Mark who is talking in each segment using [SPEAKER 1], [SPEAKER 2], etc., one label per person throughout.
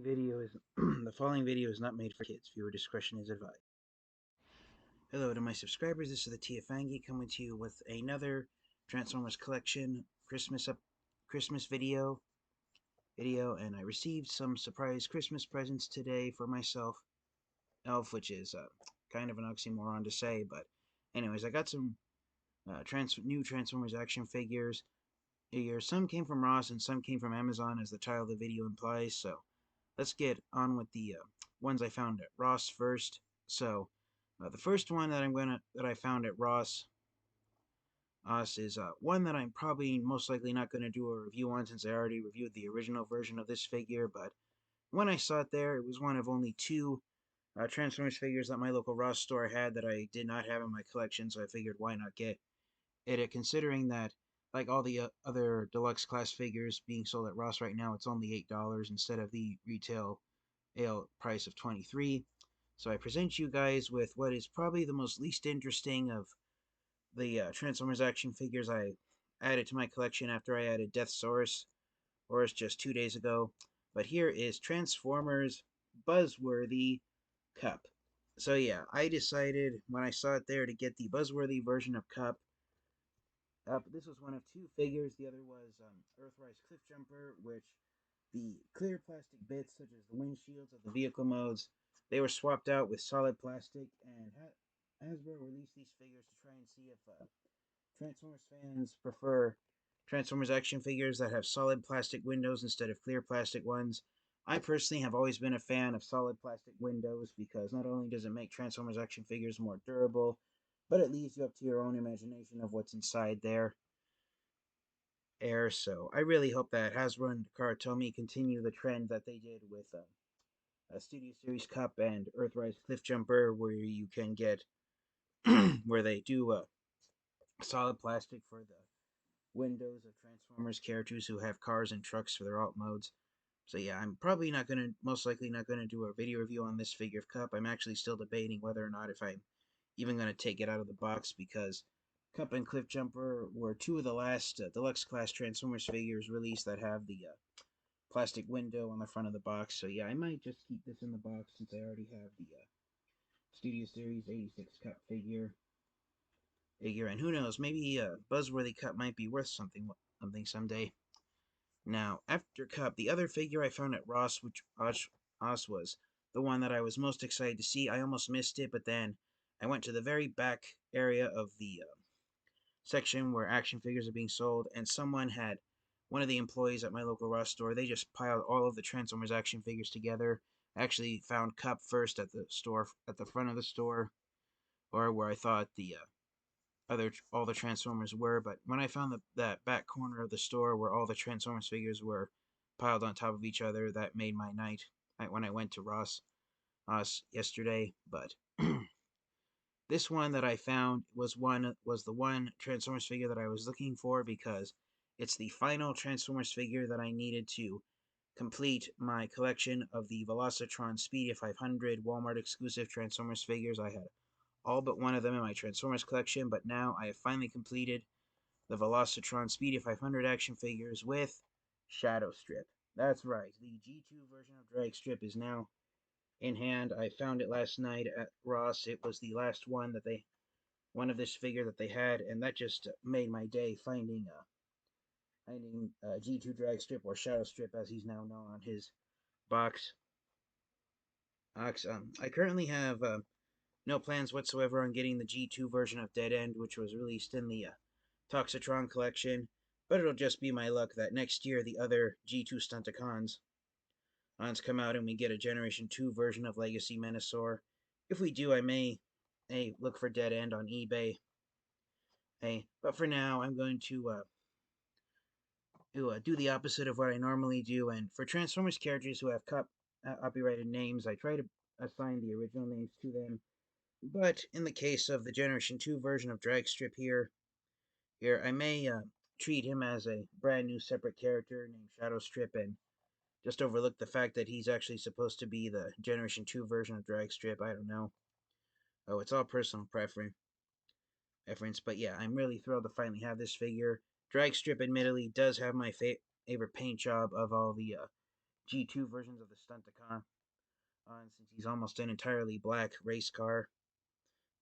[SPEAKER 1] Video is the following video is not made for kids. Viewer discretion is advised. Hello to my subscribers. This is the Tiafangi coming to you with another Transformers collection Christmas video, and I received some surprise Christmas presents today for myself, Elf, which is kind of an oxymoron to say, but anyways, I got some new Transformers action figures. Some came from Ross and some came from Amazon, as the title of the video implies. So let's get on with the ones I found at Ross first. So the first one that I found at Ross is one that I'm probably most likely not gonna do a review on, since I already reviewed the original version of this figure. But when I saw it there, it was one of only two Transformers figures that my local Ross store had that I did not have in my collection. So I figured, why not get it, considering that, like all the other deluxe class figures being sold at Ross right now, it's only $8 instead of the retail price of 23. So I present you guys with what is probably the most least interesting of the Transformers action figures I added to my collection after I added Deathsaurus just 2 days ago. But here is Transformers Buzzworthy Cup. So yeah, I decided when I saw it there to get the Buzzworthy version of Cup. This was one of two figures. The other was Earthrise Cliff Jumper, which the clear plastic bits, such as the windshields of the vehicle modes, they were swapped out with solid plastic, and Hasbro released these figures to try and see if Transformers fans prefer Transformers action figures that have solid plastic windows instead of clear plastic ones. I personally have always been a fan of solid plastic windows because not only does it make Transformers action figures more durable, but it leaves you up to your own imagination of what's inside there. So I really hope that Hasbro and Karatomi continue the trend that they did with a Studio Series Cup and Earthrise Cliff Jumper, where you can get where they do solid plastic for the windows of Transformers characters who have cars and trucks for their alt modes. So yeah, I'm probably most likely not gonna do a video review on this figure of Cup. I'm actually still debating whether or not if I'm even gonna take it out of the box, because Cup and Cliff Jumper were two of the last deluxe class Transformers figures released that have the plastic window on the front of the box. So yeah, I might just keep this in the box since I already have the Studio Series 86 Cup figure, and who knows, maybe Buzzworthy Cup might be worth something someday. Now, after Cup, the other figure I found at Ross, which was the one that I was most excited to see. I almost missed it, but then I went to the very back area of the section where action figures are being sold, and one of the employees at my local Ross store, they just piled all of the Transformers action figures together. I actually found Cup first at the store, at the front of the store, or where I thought the all the Transformers were. But when I found that back corner of the store where all the Transformers figures were piled on top of each other, that made my night when I went to Ross yesterday. But this one that I found was the one Transformers figure that I was looking for, because it's the final Transformers figure that I needed to complete my collection of the Velocitron Speedy 500 Walmart exclusive Transformers figures. I had all but one of them in my Transformers collection, but now I have finally completed the Velocitron Speedy 500 action figures with Shadow Strip. That's right, the G2 version of Drag Strip is now in hand. I found it last night at Ross. It was the last one of this figure that they had, and that just made my day finding G2 Drag Strip, or Shadow Strip as he's now known on his box. I currently have no plans whatsoever on getting the G2 version of Dead End, which was released in the Toxitron collection, but it'll just be my luck that next year the other G2 Stunticons come out and we get a Generation 2 version of Legacy Menasor. If we do, I may look for Dead End on eBay. But for now, I'm going to do the opposite of what I normally do. And for Transformers characters who have copyrighted names, I try to assign the original names to them. But in the case of the Generation 2 version of Dragstrip here I may treat him as a brand new separate character named Shadowstrip, and just overlook the fact that he's actually supposed to be the Generation 2 version of Dragstrip. I don't know. Oh, it's all personal preference. But yeah, I'm really thrilled to finally have this figure. Dragstrip, admittedly, does have my favorite paint job of all the G2 versions of the Stunticon on, since he's almost an entirely black race car.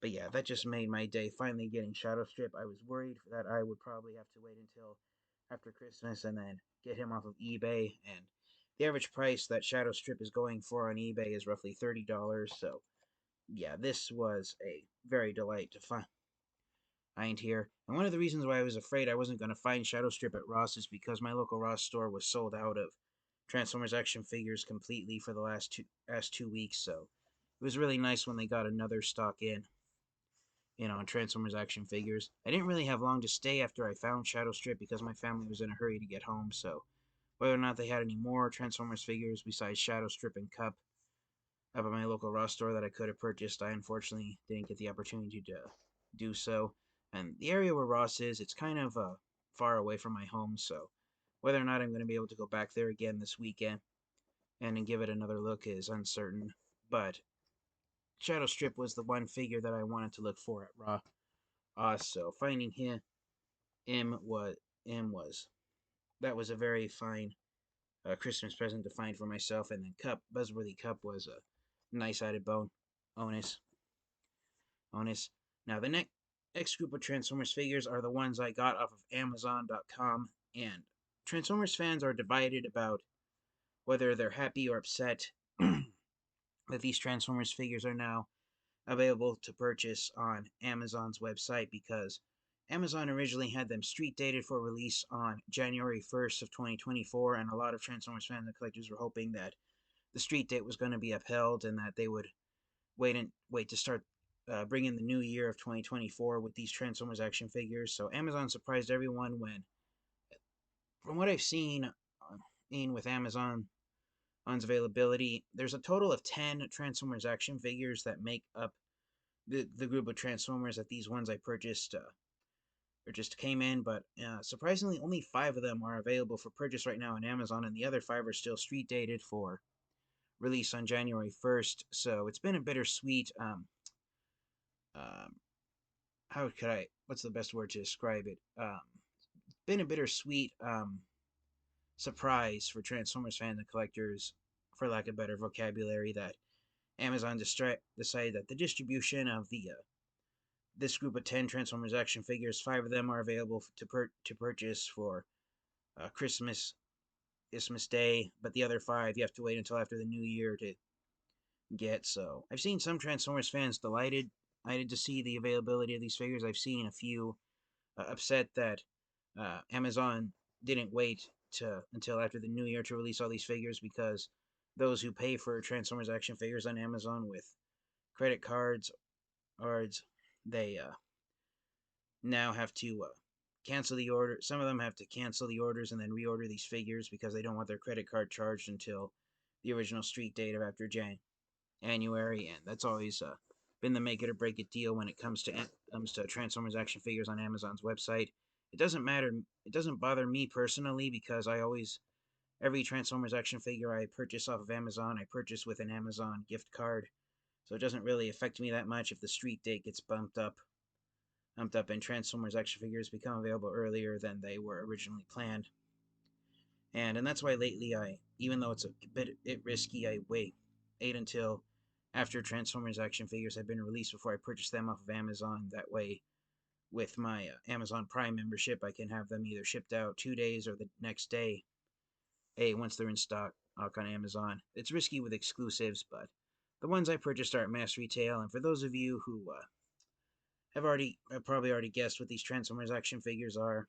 [SPEAKER 1] But yeah, that just made my day finally getting Shadow Strip. I was worried that I would probably have to wait until after Christmas and then get him off of eBay. And the average price that Shadow Strip is going for on eBay is roughly $30. So yeah, this was a very delight to find here. And one of the reasons why I was afraid I wasn't going to find Shadow Strip at Ross is because my local Ross store was sold out of Transformers action figures completely for the last 2 weeks. So it was really nice when they got another stock in, Transformers action figures. I didn't really have long to stay after I found Shadow Strip because my family was in a hurry to get home. So whether or not they had any more Transformers figures besides Shadow Strip and Cup up at my local Ross store that I could have purchased, I unfortunately didn't get the opportunity to do so. And the area where Ross is, it's kind of far away from my home, so whether or not I'm going to be able to go back there again this weekend and then give it another look is uncertain. But Shadow Strip was the one figure that I wanted to look for at Ross, so finding him was that was a very fine Christmas present to find for myself. And then Buzzworthy Cup was a nice added bonus. bonus. Now, the next group of Transformers figures are the ones I got off of Amazon.com, and Transformers fans are divided about whether they're happy or upset that these Transformers figures are now available to purchase on Amazon's website, because Amazon originally had them street dated for release on January 1st of 2024, and a lot of Transformers fans and collectors were hoping that the street date was going to be upheld and that they would wait to start bringing the new year of 2024 with these Transformers action figures. So Amazon surprised everyone when, from what I've seen with Amazon's availability, there's a total of 10 Transformers action figures that make up the group of Transformers that these ones I purchased or just came in, but surprisingly, only 5 of them are available for purchase right now on Amazon, and the other 5 are still street dated for release on January 1st. So it's been a bittersweet. Um, how could I? What's the best word to describe it? Been a bittersweet surprise for Transformers fans and collectors, for lack of better vocabulary, that Amazon decided that the distribution of the this group of 10 Transformers action figures, 5 of them are available to purchase for Christmas Day, but the other 5 you have to wait until after the new year to get. So I've seen some Transformers fans delighted to see the availability of these figures. I've seen a few upset that Amazon didn't wait until after the new year to release all these figures, because those who pay for Transformers action figures on Amazon with credit cards, they now have to cancel the order. Some of them have to cancel the orders and then reorder these figures because they don't want their credit card charged until the original street date of after January, and that's always been the make it or break it deal when it comes to Transformers action figures on Amazon's website. It doesn't matter. It doesn't bother me personally, because every Transformers action figure I purchase off of Amazon, I purchase with an Amazon gift card, so it doesn't really affect me that much if the street date gets bumped up, and Transformers action figures become available earlier than they were originally planned. And that's why lately even though it's a bit risky, I wait until after Transformers action figures have been released before I purchase them off of Amazon. That way, with my Amazon Prime membership, I can have them either shipped out 2 days or the next day, once they're in stock on Amazon. It's risky with exclusives, but the ones I purchased are at mass retail. And for those of you who have probably already guessed what these Transformers action figures are,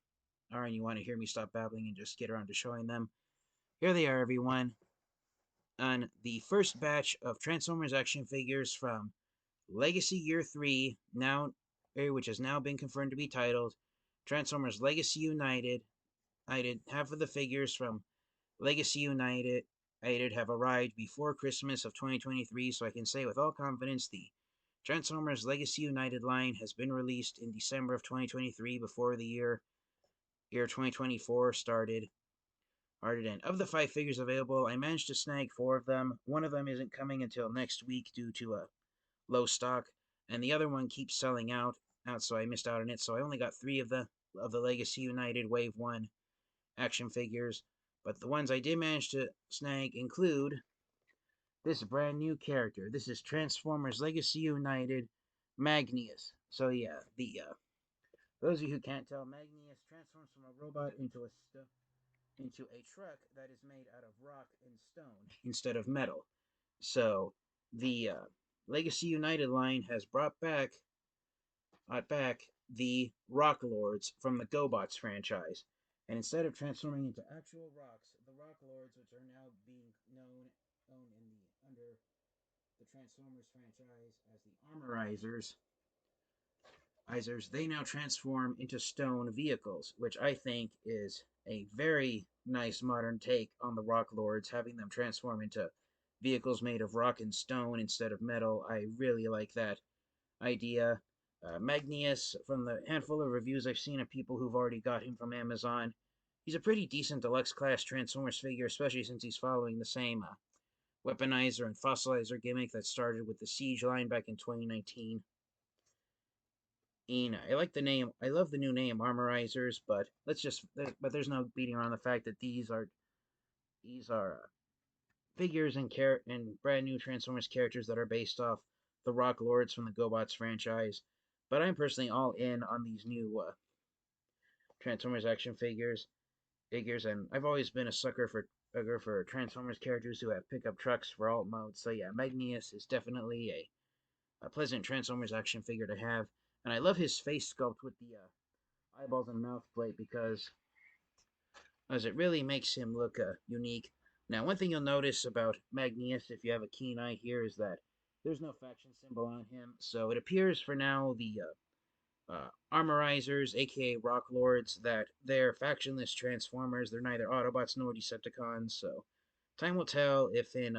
[SPEAKER 1] and you want to hear me stop babbling and just get around to showing them, here they are, everyone. On the first batch of Transformers action figures from Legacy Year 3, which has now been confirmed to be titled Transformers Legacy United. Half of the figures from Legacy United have arrived before Christmas of 2023, so I can say with all confidence the Transformers Legacy United line has been released in December of 2023, before the year 2024 started. And of the 5 figures available, I managed to snag 4 of them. One of them isn't coming until next week due to a low stock, and the other one keeps selling out, so I missed out on it. So I only got 3 of the Legacy United Wave 1 action figures. But the ones I did manage to snag include this brand new character. This is Transformers Legacy United Magnius. So yeah, the those of you who can't tell, Magnius transforms from a robot into a truck that is made out of rock and stone instead of metal. So the Legacy United line has brought back the Rock Lords from the GoBots franchise. And instead of transforming into actual rocks, the Rock Lords, which are now being known under the Transformers franchise as the Armorizers, they now transform into stone vehicles, which I think is a very nice modern take on the Rock Lords, having them transform into vehicles made of rock and stone instead of metal. I really like that idea. Magnius, from the handful of reviews I've seen of people who've already got him from Amazon, he's a pretty decent deluxe class Transformers figure, especially since he's following the same weaponizer and fossilizer gimmick that started with the Siege line back in 2019. I like the name. I love the new name, Armorizers, but there's no beating around the fact that these are figures and brand new Transformers characters that are based off the Rock Lords from the GoBots franchise. But I'm personally all in on these new Transformers action figures, and I've always been a sucker for Transformers characters who have pickup trucks for alt modes. So yeah, Magnius is definitely a pleasant Transformers action figure to have, and I love his face sculpt with the eyeballs and mouth plate because as it really makes him look unique. Now, one thing you'll notice about Magnius, if you have a keen eye here, is that there's no faction symbol on him, so it appears for now the Armorizers, aka Rock Lords, that they're factionless Transformers. They're neither Autobots nor Decepticons, so time will tell if in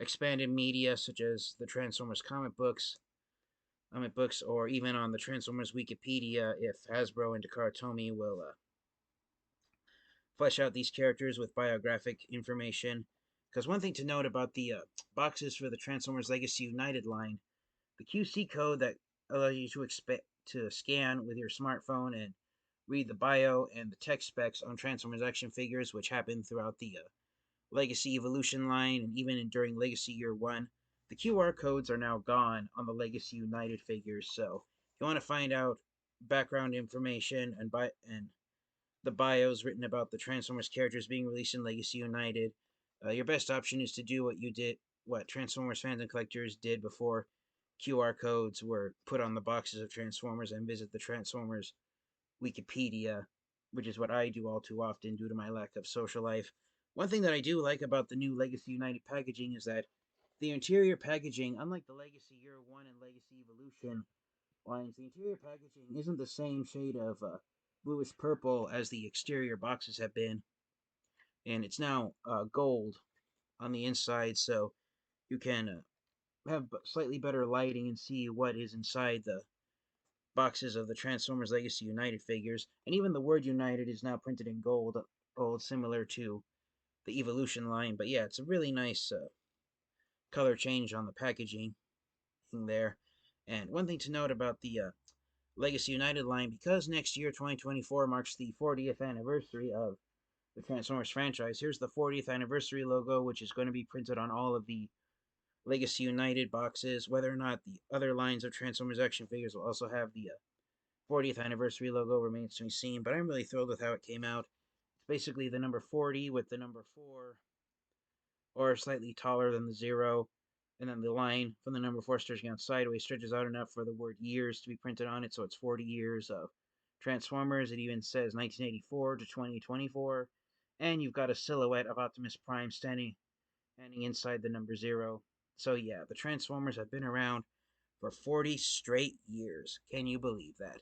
[SPEAKER 1] expanded media such as the Transformers comic books, or even on the Transformers Wikipedia, if Hasbro and Takara Tomy will flesh out these characters with biographic information. Because one thing to note about the boxes for the Transformers Legacy United line, the QC code that allows you to scan with your smartphone and read the bio and the tech specs on Transformers action figures, which happen throughout the Legacy Evolution line and even during Legacy Year 1. The QR codes are now gone on the Legacy United figures, so if you want to find out background information and the bios written about the Transformers characters being released in Legacy United, your best option is to do what Transformers fans and collectors did before QR codes were put on the boxes of Transformers, and visit the Transformers Wikipedia, which is what I do all too often due to my lack of social life. One thing that I do like about the new Legacy United packaging is that the interior packaging, unlike the Legacy Year 1 and Legacy Evolution lines, the interior packaging isn't the same shade of bluish purple as the exterior boxes have been, and it's now gold on the inside, so you can have slightly better lighting and see what is inside the boxes of the Transformers Legacy United figures. And even the word United is now printed in gold similar to the Evolution line. But yeah, it's a really nice color change on the packaging there. And one thing to note about the Legacy United line, because next year, 2024, marks the 40th anniversary of the Transformers franchise, here's the 40th anniversary logo, which is going to be printed on all of the Legacy United boxes. Whether or not the other lines of Transformers action figures will also have the 40th anniversary logo remains to be seen, but I'm really thrilled with how it came out. It's basically the number 40 with the number 4, or slightly taller than the 0, and then the line from the number 4 stretching out sideways stretches out enough for the word years to be printed on it, so it's 40 years of Transformers. It even says 1984 to 2024, and you've got a silhouette of Optimus Prime standing inside the number 0. So yeah, the Transformers have been around for 40 straight years. Can you believe that?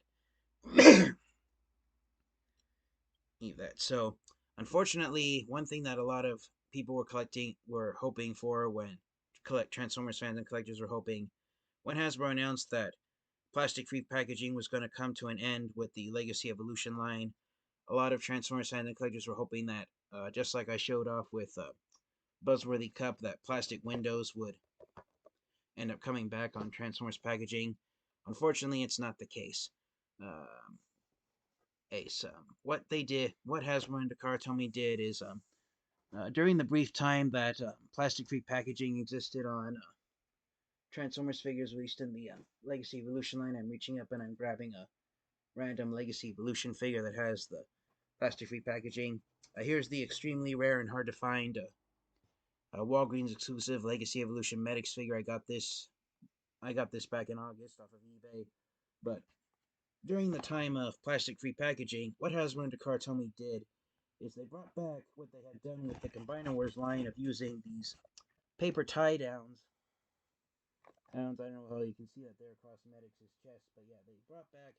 [SPEAKER 1] So, unfortunately, one thing that a lot of people were hoping for when Transformers fans and collectors were hoping when Hasbro announced that plastic-free packaging was going to come to an end with the Legacy Evolution line. A lot of Transformers fans and collectors were hoping that, just like I showed off with Buzzworthy Cup, that plastic windows would end up coming back on Transformers packaging. Unfortunately, it's not the case. Ace. What they did, what Hasbro and Takara did is, during the brief time that plastic-free packaging existed on Transformers figures released in the Legacy Evolution line, I'm reaching up and I'm grabbing a random Legacy Evolution figure that has the plastic-free packaging. Here's the extremely rare and hard to find Walgreens exclusive Legacy Evolution Medics figure. I got this back in August off of eBay. But during the time of plastic-free packaging, what Hasbro and Takara did is they brought back what they had done with the Combiner Wars line of using these paper tie-downs. I don't know how you can see that there across Medics' chest, but yeah, they brought back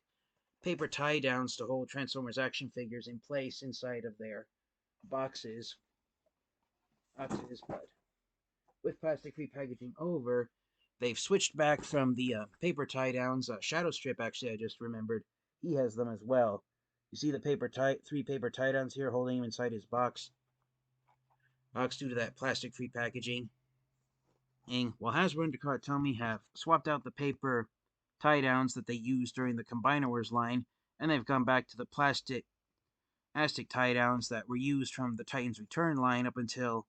[SPEAKER 1] paper tie-downs to hold Transformers action figures in place inside of their boxes. But with plastic-free packaging over, they've switched back from the paper tie-downs. Shadow Strip, actually, I just remembered, he has them as well. You see the three paper tie-downs here holding him inside his box due to that plastic-free packaging. And while Hasbro and Takara have swapped out the paper tie-downs that they used during the Combiner Wars line, and they've gone back to the plastic tie-downs that were used from the Titans Return line up until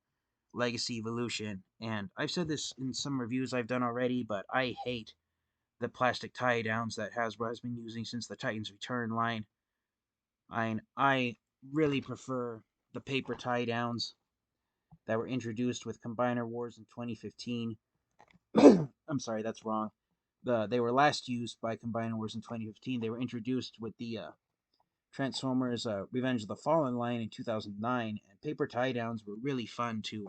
[SPEAKER 1] Legacy Evolution. And I've said this in some reviews I've done already, but I hate the plastic tie-downs that Hasbro has been using since the Titans Return line. I really prefer the paper tie-downs that were introduced with Combiner Wars in 2015. I'm sorry, that's wrong. They were last used by Combiner Wars in 2015. They were introduced with the Transformers Revenge of the Fallen line in 2009, and paper tie-downs were really fun to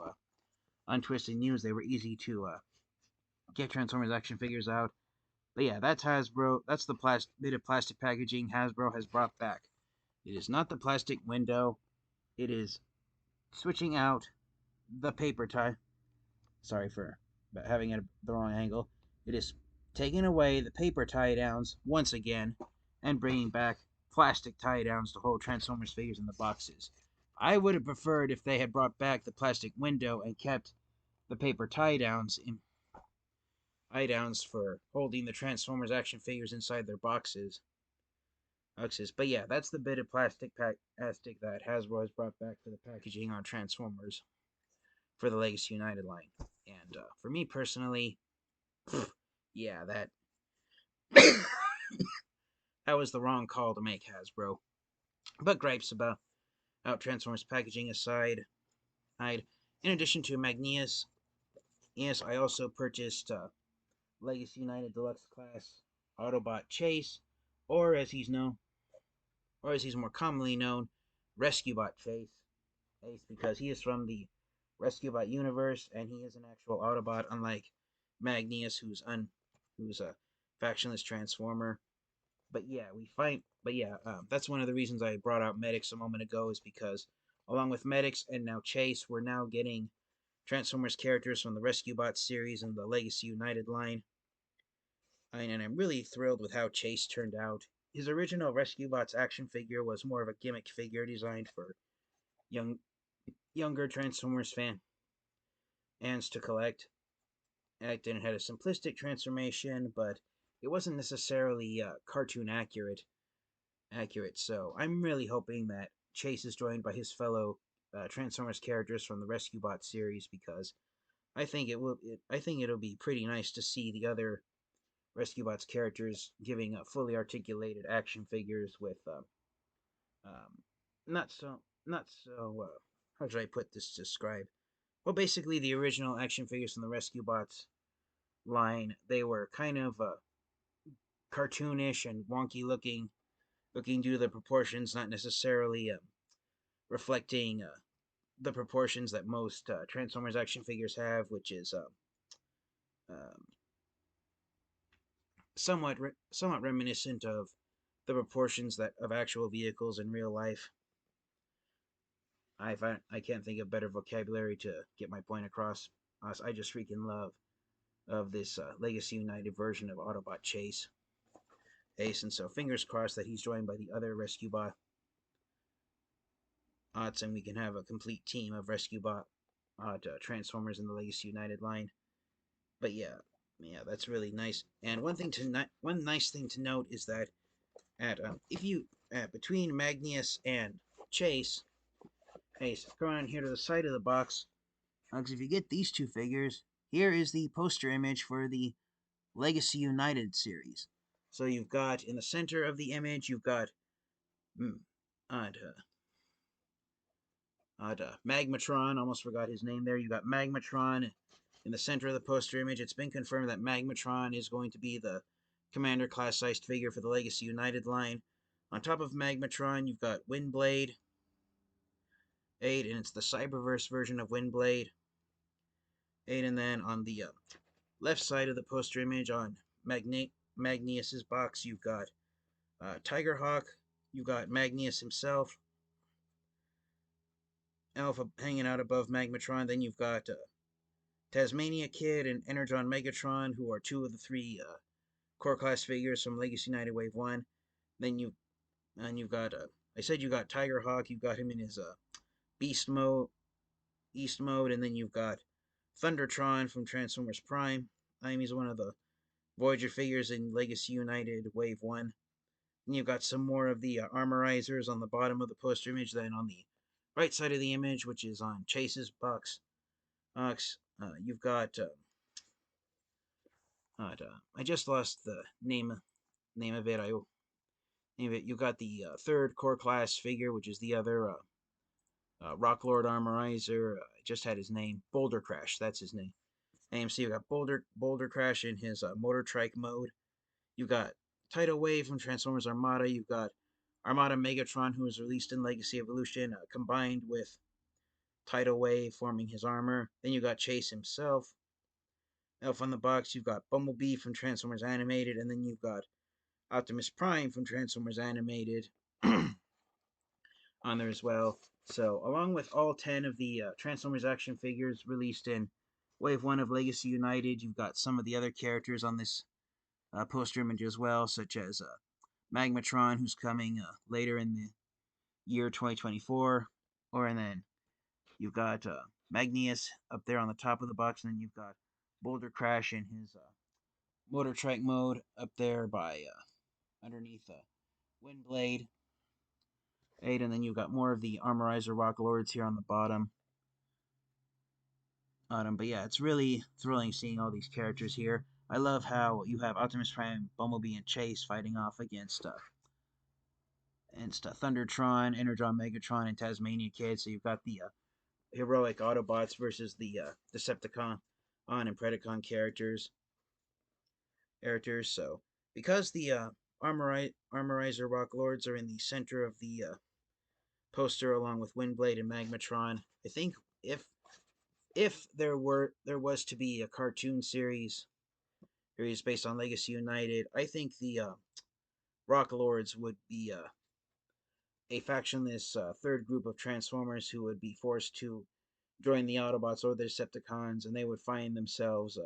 [SPEAKER 1] untwist and use. They were easy to get Transformers action figures out. But yeah, that's Hasbro. That's the bit of plastic packaging Hasbro has brought back. It is not the plastic window. It is switching out the paper tie. Sorry for having it the wrong angle. It is taking away the paper tie-downs once again and bringing back plastic tie-downs to hold Transformers figures in the boxes. I would have preferred if they had brought back the plastic window and kept the paper tie-downs for holding the Transformers action figures inside their boxes. But yeah, that's the bit of plastic that Hasbro has brought back for the packaging on Transformers for the Legacy United line. And for me personally, yeah, that that was the wrong call to make, Hasbro. But gripes about Transformers packaging aside, in addition to Magneus, yes, I also purchased Legacy United Deluxe Class Autobot Chase, or as he's more commonly known, RescueBot Chase. Because he is from the RescueBot universe, and he is an actual Autobot, unlike Magneus, who's a factionless Transformer. But yeah, that's one of the reasons I brought out Medics a moment ago, is because along with Medics and now Chase, we're now getting Transformers characters from the RescueBot series and the Legacy United line. And I'm really thrilled with how Chase turned out. His original RescueBots action figure was more of a gimmick figure designed for younger Transformers fans to collect. And it had a simplistic transformation, but it wasn't necessarily cartoon accurate. So I'm really hoping that Chase is joined by his fellow Transformers characters from the RescueBot series, because I think it'll be pretty nice to see the other RescueBots characters giving fully articulated action figures with not so how should I put this to describe? Well, basically the original action figures from the RescueBots line, they were kind of cartoonish and wonky looking due to the proportions, not necessarily reflecting the proportions that most Transformers action figures have, which is um, somewhat reminiscent of the proportions that of actual vehicles in real life. I can't think of better vocabulary to get my point across. I just freaking love of this Legacy United version of Autobot Chase. Ace, and so fingers crossed that he's joined by the other RescueBot and we can have a complete team of RescueBot Transformers in the Legacy United line. But yeah, that's really nice. And one nice thing to note is that at if you between Magnus and Chase. Hey, so go on here to the side of the box. Because if you get these two figures, here is the poster image for the Legacy United series. So you've got in the center of the image, you've got Magmatron. Almost forgot his name there. You got Magmatron in the center of the poster image. It's been confirmed that Magmatron is going to be the Commander class sized figure for the Legacy United line. On top of Magmatron, you've got Windblade 8, and it's the Cyberverse version of Windblade 8. And then on the left side of the poster image on Magnius's box, you've got Tigerhawk, you've got Magnus himself, Alpha hanging out above Magmatron. Then you've got Tasmania Kid and Energon Megatron, who are two of the three core class figures from Legacy United Wave 1. Then you've got I said you got Tigerhawk, you've got him in his Beast mode, East mode, and then you've got Thundertron from Transformers Prime. He's one of the Voyager figures in Legacy United Wave 1. And you've got some more of the armorizers on the bottom of the poster image. Then on the right side of the image, which is on Chase's box, you've got I just lost the name of it. You got the third core class figure, which is the other Rock Lord Armorizer. I just had his name. Boulder Crash, that's his name. AMC, you got Boulder Crash in his Motor Trike mode. You got Tidal Wave from Transformers Armada. You've got Armada Megatron, who was released in Legacy Evolution, combined with Tidal Wave forming his armor. Then you got Chase himself. Elf on the box, you've got Bumblebee from Transformers Animated, and then you've got Optimus Prime from Transformers Animated on there as well. So, along with all 10 of the Transformers action figures released in Wave 1 of Legacy United, you've got some of the other characters on this poster image as well, such as Magmatron, who's coming later in the year 2024. And then you've got Magnus up there on the top of the box, and then you've got Boulder Crash in his Motor Trike mode up there by underneath Windblade 8, and then you've got more of the Armorizer Rock Lords here on the bottom. But yeah, it's really thrilling seeing all these characters here. I love how you have Optimus Prime, Bumblebee, and Chase fighting off against Thundertron, Energon Megatron, and Tasmania Kid. So you've got the heroic Autobots versus the Decepticon and Predacon characters. So because the Armorizer Rock Lords are in the center of the poster along with Windblade and Magmatron, I think if there was to be a cartoon series based on Legacy United, I think the Rock Lords would be a factionless third group of Transformers who would be forced to join the Autobots or the Decepticons, and they would find themselves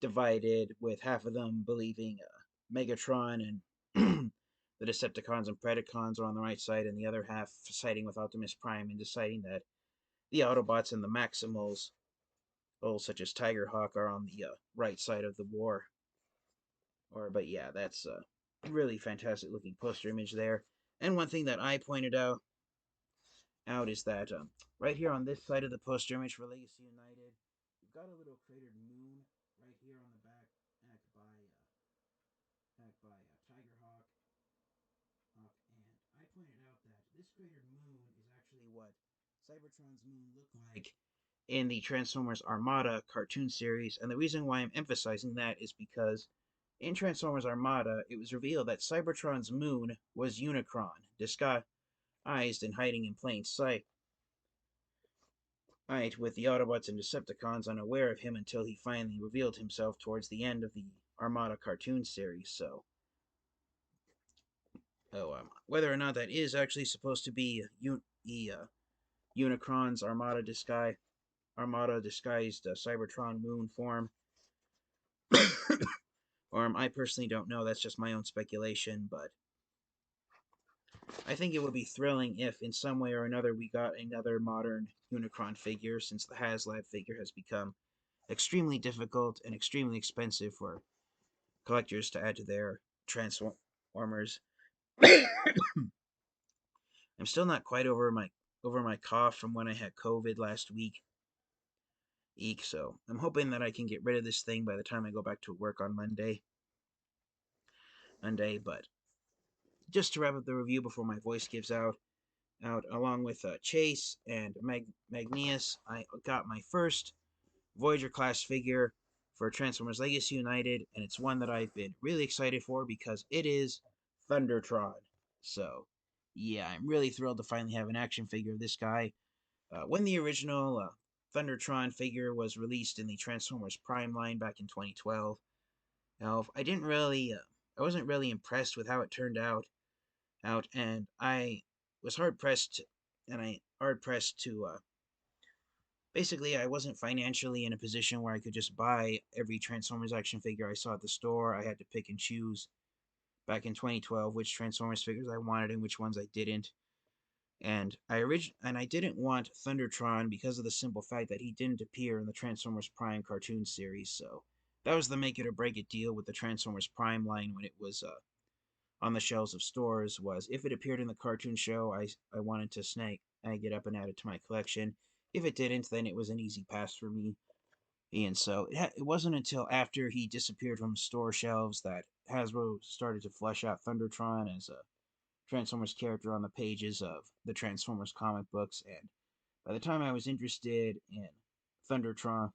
[SPEAKER 1] divided, with half of them believing Megatron and the Decepticons and Predacons are on the right side, and the other half siding with Optimus Prime and deciding that the Autobots and the Maximals, such as Tigerhawk, are on the right side of the war. But yeah, that's a really fantastic looking poster image there. And one thing that I pointed out is that right here on this side of the poster image for Legacy United, you've got a little cratered moon right here on the back, backed by Tigerhawk. And I pointed out that this cratered moon is actually what Cybertron's moon looked like in the Transformers Armada cartoon series. And the reason why I'm emphasizing that is because in Transformers Armada, it was revealed that Cybertron's moon was Unicron, disguised and hiding in plain sight. Right, with the Autobots and Decepticons unaware of him until he finally revealed himself towards the end of the Armada cartoon series. So, whether or not that is actually supposed to be Unicron's Armada disguised Cybertron moon form, I personally don't know. That's just my own speculation, but I think it would be thrilling if, in some way or another, we got another modern Unicron figure, since the HasLab figure has become extremely difficult and extremely expensive for collectors to add to their Transformers I'm still not quite over my cough from when I had COVID last week. Eek, so I'm hoping that I can get rid of this thing by the time I go back to work on Monday. But just to wrap up the review before my voice gives out along with Chase and Magnius, I got my first Voyager class figure for Transformers Legacy United, and it's one that I've been really excited for because it is Thundertron. So, yeah, I'm really thrilled to finally have an action figure of this guy. When the original Thundertron figure was released in the Transformers Prime line back in 2012, I wasn't really impressed with how it turned out, and I was hard pressed to basically, I wasn't financially in a position where I could just buy every Transformers action figure I saw at the store. I had to pick and choose back in 2012 which Transformers figures I wanted and which ones I didn't. And I didn't want Thundertron because of the simple fact that he didn't appear in the Transformers Prime cartoon series. So that was the make it or break it deal with the Transformers Prime line when it was on the shelves of stores. Was if it appeared in the cartoon show, I wanted to snag it up and add it to my collection. If it didn't, then it was an easy pass for me. And so it wasn't until after he disappeared from store shelves that Hasbro started to flesh out Thundertron as a Transformers character on the pages of the Transformers comic books. And by the time I was interested in Thundertron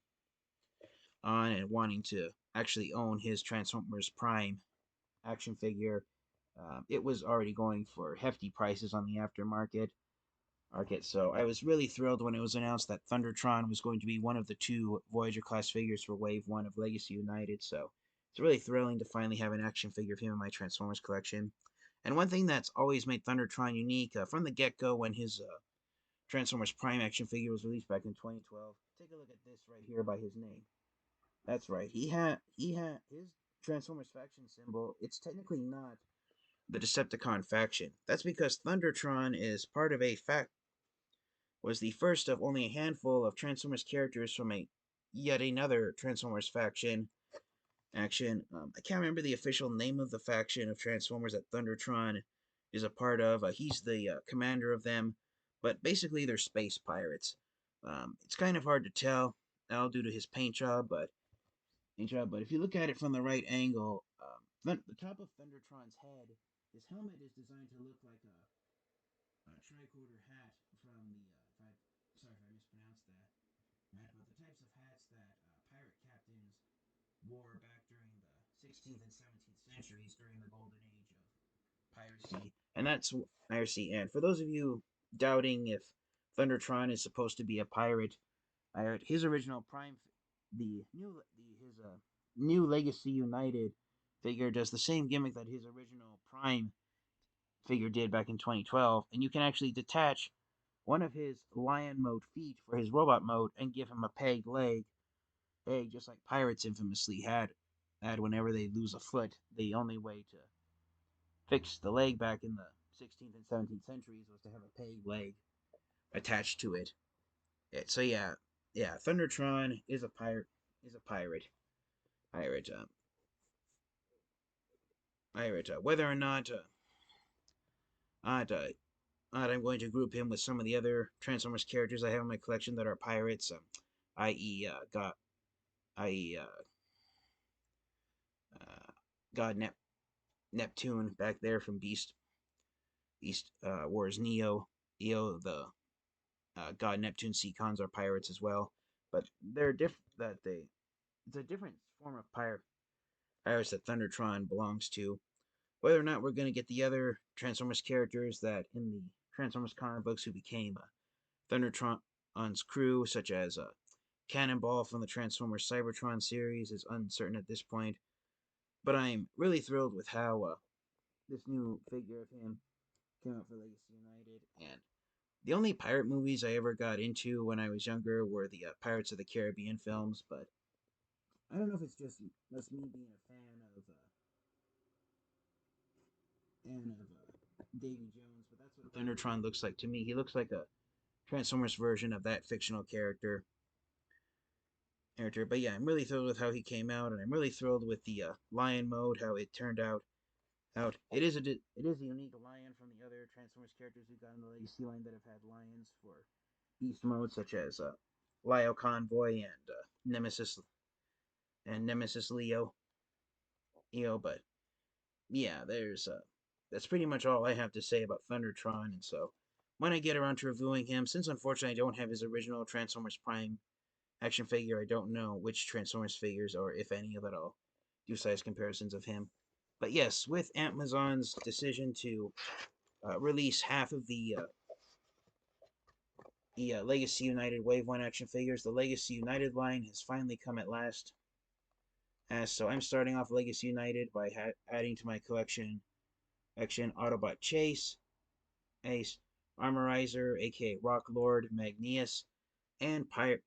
[SPEAKER 1] on and wanting to actually own his Transformers Prime action figure, it was already going for hefty prices on the aftermarket. So I was really thrilled when it was announced that Thundertron was going to be one of the two Voyager class figures for Wave 1 of Legacy United. So it's really thrilling to finally have an action figure of him in my Transformers collection. And one thing that's always made Thundertron unique from the get go when his Transformers Prime action figure was released back in 2012. Take a look at this right here by his name. That's right. He had his Transformers faction symbol. It's technically not the Decepticon faction. That's because Thundertron is part of a was the first of only a handful of Transformers characters from a yet another Transformers faction. I can't remember the official name of the faction of Transformers that Thundertron is a part of. He's the commander of them, but basically they're space pirates. It's kind of hard to tell now due to his paint job, but if you look at it from the right angle, the top of Thundertron's head, his helmet is designed to look like a tricorder hat from the. Sorry if I mispronounced that. Right, but the types of hats that pirate captains wore back during the 16th and 17th centuries during the golden age of piracy. And that's piracy. And for those of you doubting if Thundertron is supposed to be a pirate, his original Prime, his new Legacy United figure does the same gimmick that his original Prime figure did back in 2012, and you can actually detach one of his lion mode feet for his robot mode and give him a pegged leg, just like pirates infamously had whenever they lose a foot. The only way to fix the leg back in the 16th and 17th centuries was to have a pegged leg attached to it. So yeah, Thundertron is a pirate. Is a pirate. Pirate. Whether or not, I'm going to group him with some of the other Transformers characters I have in my collection that are pirates, i.e., i.e., God Neptune back there from Beast Wars Neo, the God Neptune Seacons are pirates as well, but they're different. It's a different form of pirates that Thundertron belongs to. Whether or not we're going to get the other Transformers characters that in the Transformers comic books who became Thundertron's crew, such as Cannonball from the Transformers Cybertron series, is uncertain at this point. But I'm really thrilled with how this new figure of him came out for Legacy United. And the only pirate movies I ever got into when I was younger were the Pirates of the Caribbean films. But I don't know if it's just me being a fan of Davy Jones, but that's what Thundertron looks like to me. He looks like a Transformers version of that fictional character. But yeah, I'm really thrilled with how he came out, and I'm really thrilled with the Lion mode, how it turned out. out. It is a unique lion from the other Transformers characters we got in the Legacy line that have had lions for beast mode, such as Lyle Convoy and Nemesis Leo. But yeah, that's pretty much all I have to say about Thundertron. And so when I get around to reviewing him, since unfortunately I don't have his original Transformers Prime action figure, I don't know which Transformers figures, or if any of it, I'll do size comparisons of him. But yes, with Amazon's decision to release half of the Legacy United Wave 1 action figures, the Legacy United line has finally come at last. So I'm starting off Legacy United by adding to my collection Autobot Chase, Ace, Armorizer, aka Rock Lord, Magneus, and Pirate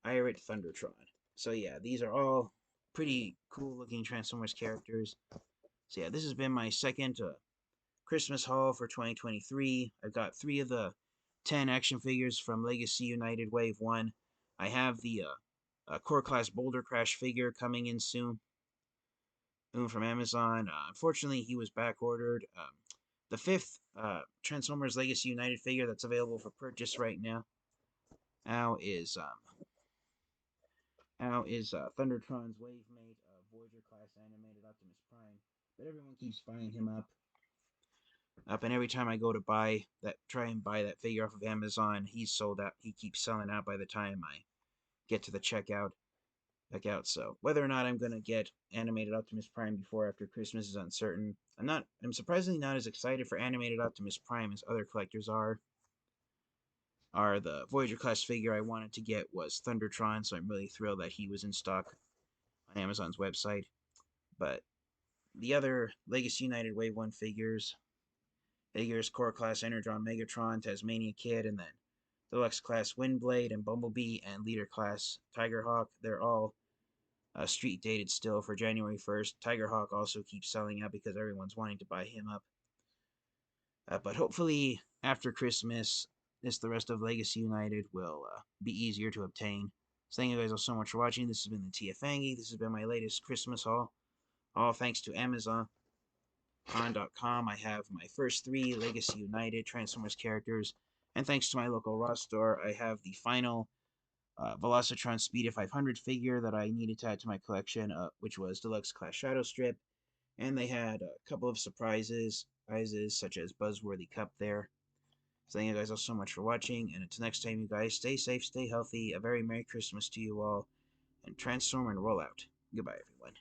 [SPEAKER 1] Thundertron. So yeah, these are all pretty cool looking Transformers characters. So yeah, this has been my second Christmas haul for 2023. I've got 3 of the 10 action figures from Legacy United Wave 1. I have the Core Class Boulder Crash figure coming in soon from Amazon. Unfortunately, he was back ordered. The 5th Transformers Legacy United figure that's available for purchase right now is Thundertron's Wave Mate, Voyager class animated Optimus Prime. But everyone keeps buying him up, and every time I go to try and buy that figure off of Amazon, he's sold out. He keeps selling out by the time I get to the checkout. So whether or not I'm gonna get animated Optimus Prime before or after Christmas is uncertain. I'm surprisingly not as excited for animated Optimus Prime as other collectors are. The Voyager class figure I wanted to get was Thundertron, so I'm really thrilled that he was in stock on Amazon's website. But the other Legacy United Wave 1 figures Core Class Energon Megatron, Tasmania Kid, and then Deluxe Class Windblade and Bumblebee, and Leader Class Tigerhawk. They're all street dated still for January 1st. Tigerhawk also keeps selling out because everyone's wanting to buy him up. But hopefully, after Christmas, the rest of Legacy United will be easier to obtain. So thank you guys all so much for watching. This has been the TFangy. This has been my latest Christmas haul. All thanks to Amazon.com. I have my first 3 Legacy United Transformers characters. And thanks to my local Raw store, I have the final Velocitron Speeder 500 figure that I needed to add to my collection, which was Deluxe Class Shadow Strip. And they had a couple of surprises, such as Buzzworthy Cup there. So thank you guys all so much for watching, and until next time, you guys, stay safe, stay healthy, a very Merry Christmas to you all, and transform and roll out. Goodbye, everyone.